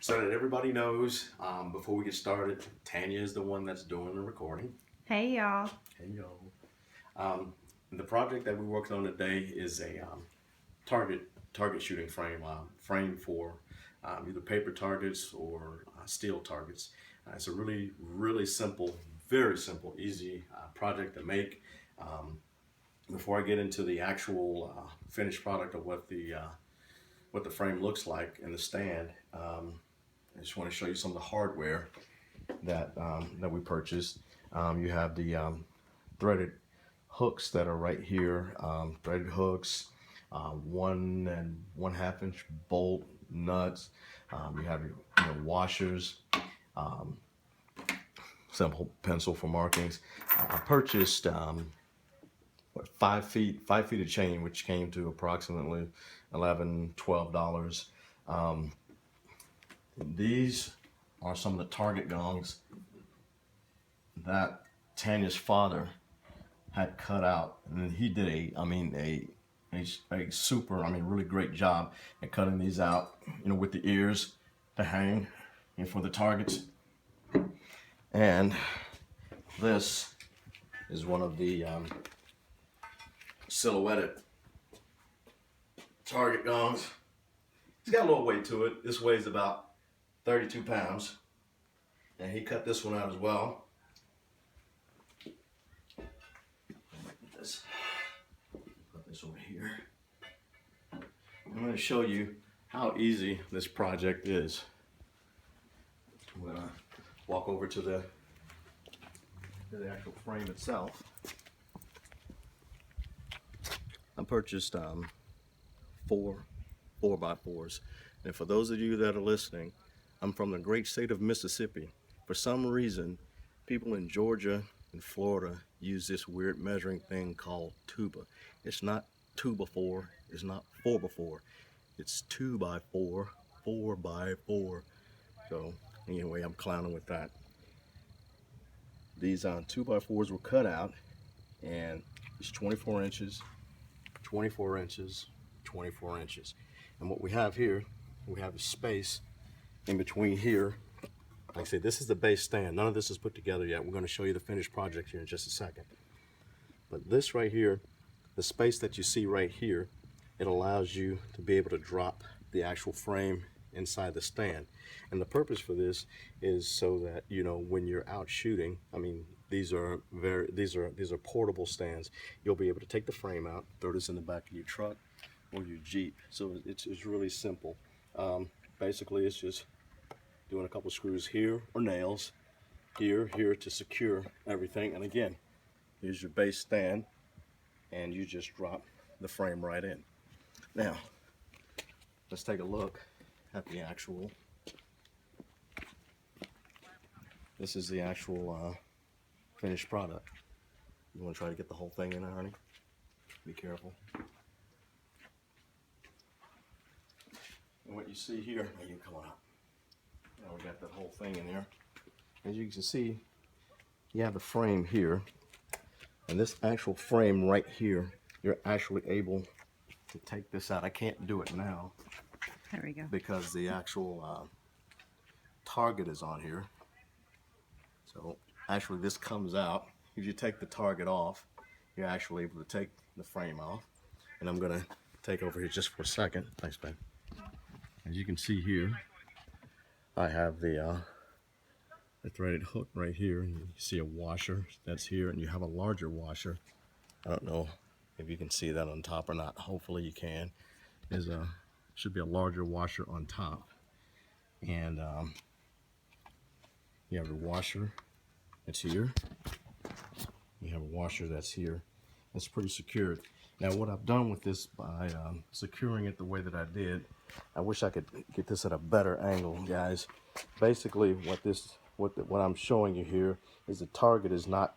So that everybody knows, before we get started, Tanya is the one that's doing the recording. Hey y'all. Hey yo. The project that we're working on today is a target shooting frame for either paper targets or steel targets. It's a really simple, very simple, easy project to make. Before I get into the actual finished product of what the frame looks like in the stand, I just want to show you some of the hardware that we purchased. You have the threaded hooks that are right here, threaded hooks, 1.5 inch bolt nuts. You have your washers, simple pencil for markings. I purchased 5 feet of chain, which came to approximately $11-12. These are some of the target gongs that Tanya's father had cut out, and he did a super, really great job at cutting these out, with the ears to hang and for the targets. And this is one of the silhouetted target gongs. It's got a little weight to it. This weighs about 32 pounds, and he cut this one out as well. Put this over here. I'm going to show you how easy this project is. I'm going to walk over to the actual frame itself. I purchased 4x4s, and for those of you that are listening, I'm from the great state of Mississippi. For some reason, people in Georgia and Florida use this weird measuring thing called tuba. It's not 2x4, it's not 4x4, it's 2x4, 4x4. So anyway, I'm clowning with that. These 2x4s were cut out, and it's 24 inches, 24 inches, 24 inches. And what we have here, we have a space in between here. Like I say, this is the base stand. None of this is put together yet. We're going to show you the finished project here in just a second. But this right here, the space that you see right here, it allows you to be able to drop the actual frame inside the stand. And the purpose for this is so that, when you're out shooting, these are portable stands. You'll be able to take the frame out, throw this in the back of your truck or your Jeep. So it's really simple. Basically, it's just doing a couple screws here or nails here to secure everything. And again, here's your base stand, and you just drop the frame right in. Now, let's take a look at the actual. This is the actual finished product. You want to try to get the whole thing in there, honey? Be careful. And what you see here, you come on up. Now we got that whole thing in there. As you can see, you have the frame here, and this actual frame right here, you're actually able to take this out. I can't do it now. There we go. Because the actual target is on here. So actually this comes out. If you take the target off, you're actually able to take the frame off. And I'm gonna take over here just for a second. Thanks, babe. As you can see here, I have the threaded hook right here. You see a washer that's here, and you have a larger washer. I don't know if you can see that on top or not. Hopefully you can. Should be a larger washer on top, and you have a washer that's here. You have a washer that's here. It's pretty secured. Now, what I've done with this by securing it the way that I did, I wish I could get this at a better angle, guys. Basically, what I'm showing you here is the target is not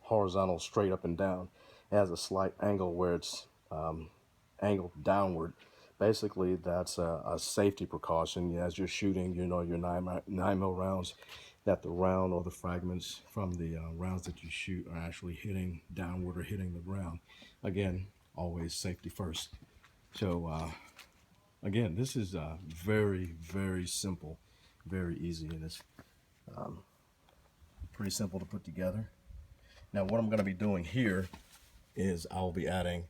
horizontal, straight up and down. It has a slight angle where it's angled downward. Basically, that's a safety precaution. As you're shooting, your 9mm rounds, that the round or the fragments from the rounds that you shoot are actually hitting downward or hitting the ground. Again, always safety first. So again, this is very, very simple, very easy, and it's pretty simple to put together. Now what I'm going to be doing here is I'll be adding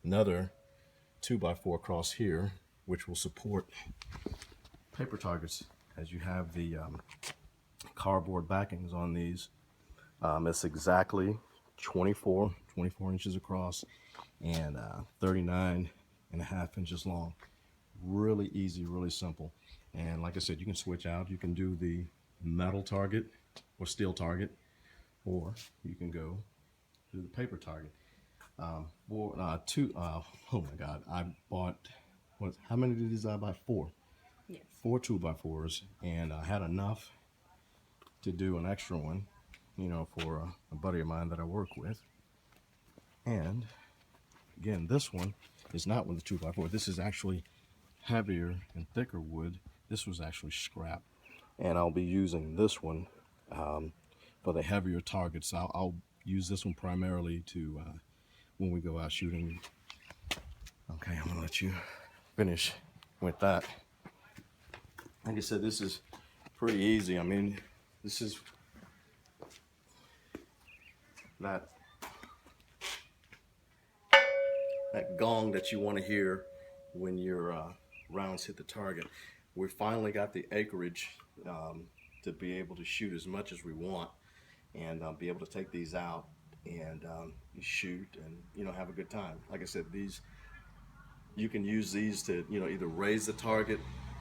another 2x4 across here, which will support paper targets. As you have the cardboard backings on these, it's exactly 24 inches across and 39.5 inches long. Really easy, really simple. And like I said, you can switch out. You can do the metal target or steel target, or you can go to the paper target. Oh my God, I bought, how many of these did I buy? 4. Yes. 4 2x4s, and I had enough to do an extra one, you know, for a buddy of mine that I work with. And again, this one is not with the 2x4. This is actually heavier and thicker wood. This was actually scrap, and I'll be using this one for the heavier targets. I'll use this one primarily to when we go out shooting. Okay, I'm gonna let you finish with that. Like I said, this is pretty easy. I mean, this is that gong that you want to hear when your rounds hit the target. We finally got the acreage to be able to shoot as much as we want, and be able to take these out and shoot and, you know, have a good time. Like I said, these, you can use these to, you know, either raise the target.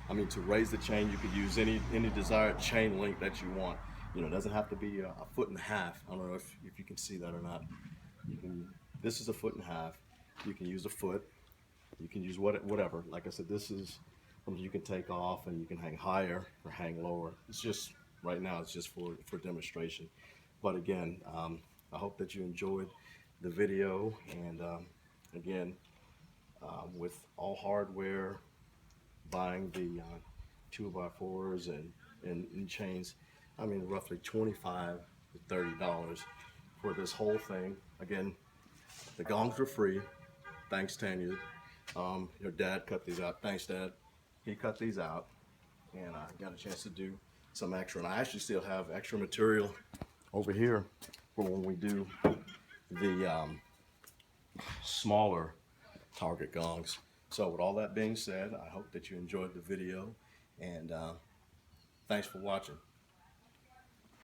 I mean, to raise the chain, you could use any desired chain length that you want. You know, it doesn't have to be a 1.5 feet. I don't know if you can see that or not. You can. This is a 1.5 feet. You can use a foot. You can use whatever. Like I said, this is something you can take off, and you can hang higher or hang lower. It's just, right now, it's just for demonstration. But again, I hope that you enjoyed the video, and again, with all hardware, buying the 2x4s and chains, I mean, roughly $25 to $30 for this whole thing. Again, the gongs were free, thanks Tanya. Your dad cut these out. Thanks, Dad. He cut these out, and I got a chance to do some extra. And I actually still have extra material over here for when we do the smaller target gongs. So with all that being said, I hope that you enjoyed the video, and thanks for watching.